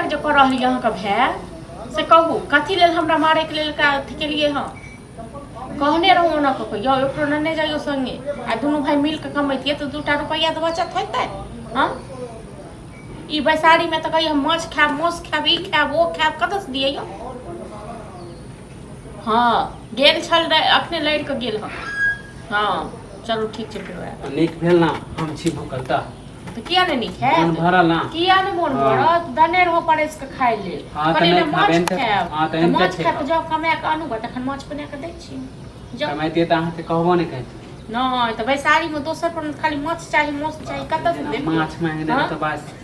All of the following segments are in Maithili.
जो कर रही यहाँ का भै से कहू कथी लेल हमरा मारे के लेल का अथी के लिए हाँ कहने रहूँ ना कहियो एकरो नहीं जाइयो संगे आ दोनों भाई मिल के कमैतिए तो 2 रुपया तो बचत होते हाँ ई बैसारी में तो कहियो माछ खाब मौस खाब ई खाब वो खाब कतऽ से दिए हाँ गेल छल अखने लड़ के गेल हाँ चलो ठीक है फिर नीक भेल ना हम छी भूखल त तो किया नहीं नीक है मन भरल ना किया नहीं मन भरल दने रहो परेस के खाइ ले हां त नहीं खाबेन त हां त माछ खा तो जाओ कमा के आनू तखन माछ बना के दै छी जाओ कमाइते त अहाँ के कहबो नहीं कहती नहीं तो बैसारी में दोसर पर खाली माछ चाहिए मौस चाहिए कत से दे माछ मांगने त बस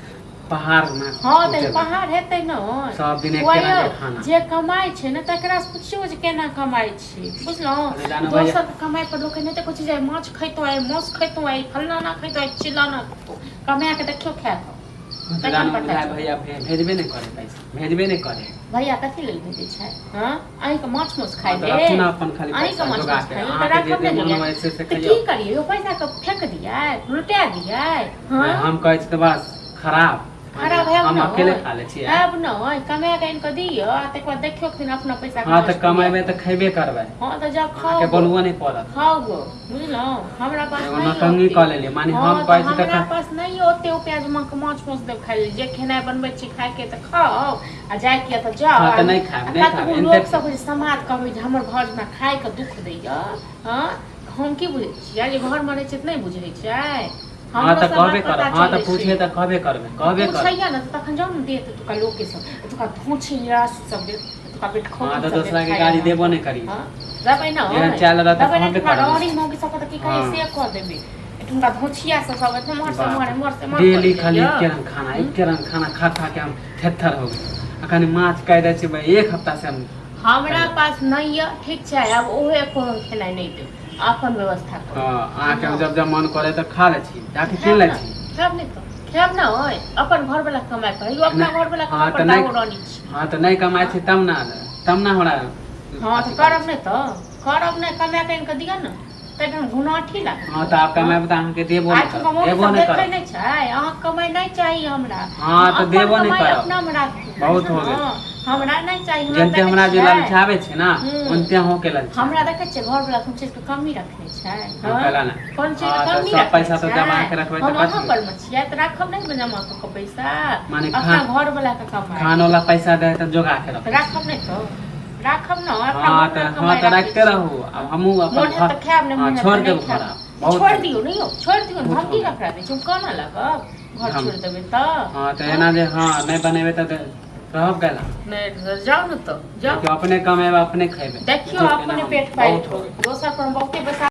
पहाड़ में हां त पहाड़ हेतै न सब दिन एक केना के खाना जे कमाई छै न तकरा से पूछियो जे केना कमाई छै बुझलो दोसर कमाई पर लोक नहीं त कुछ जाय माछ खैतो आइ मौस खैतो आइ फलना ना खैतो आइ चिलाना खैतो कमा के देखियो खा भैया भेजबे नहीं करे पैसा भेजबे नहीं करे भैया कथी लेल भेजै छै हां अहीं के माछ मौस खाइ ले अपना अपन खाली अहीं के माछ मौस खाइ ले राखब नहीं ऐसे से की करिए यो पैसा के फेंक दियै लुटा दियै हां हम कहै छी त बस खराब है हम अकेले खा ले छी अब न कमा के इनको दियो तक बाद देखियो कि अपना पैसा हां त कमाइबे त खैबे करबै हां त जब खाओ के बोलबो नहीं पड़त खाओ बुझलो हमरा पास नहीं नकंगी क लेले माने हम कहै छी त हमरा पास नहीं ओते प्याज माछ मौस देब खाइ ले जे खेनाइ बनबै छी खाइ के त खाओ आ जाय के त जाओ हां त नहीं खाब लोग सब समाज कहबै जे हमर घर में खाइ के दुख दैया हां हम की बुझै छियै जे घर में रहै छै त नहीं बुझै छै हां त कहबे कर हां त पूछे त कहबे करबे कहबे कर छैया न तखन जाउ न दे त तुका लोग के सब तुका धोछी निराश सब दे तुका पेट खो हां त दूसरा के गाड़ी देबो नहीं करी हां जबै न ये चल रहा त कहबे कर गाड़ी मोगी सब त की कहे से कह देबे तुका धोछिया सब एते मर से डेली खाली केरन खाना खा खा के हम थेथर हो गए अखन माछ काइ दै छी भाई एक हफ्ता से हमरा पास नहीं है ठीक छै अब ओहे कोनो खेनाइ नहीं दे अपन व्यवस्था कर हां आके जब जब मन करे त खा ले छी जाके किन ले छी खाब नहीं तो खाब ना होय अपन घर वाला कमाई कर यो अपना घर वाला कमाई पर दाव रानी हां त नहीं कमाई छी तब ना हमरा हां त करब नहीं कमा के इनके दिया ना तखन गुनाठी लाग हां त आप कमाई त अहाँ के देबो नहीं कर नहीं छै अहाँ कमाई नहीं चाहिए हमरा हां त देबो नहीं कर अपना में राख बहुत हो गए हमरा नहीं चाहिए जंते हमरा जे ललचावे छै ना उनते हो के ललचा हमरा देखे छै घर वाला कोन चीज के कमी रखने छै हां कोन चीज के कमी सब पैसा तो जमा के रखबै त हम पर मछिया त राखब नहीं जमा के पैसा अपना घर वाला के कमाई खान वाला पैसा दे त जोगा के राखब नहीं तो राखब न हां त रखते रहू अब हमहू अपन घर खाब नहीं छोड़ देब घर छोड़ दियो नहीं छोड़ दियो हम की कपड़ा दे तुम कोना लगब घर छोड़ देबे त हां त एना जे हां नहीं बनेबे त रहब गेला नहीं जाओ न तो जाओ अपने कमेबे अपने खैबे देखियो अपने पेट पाइल दोसर पर बहुते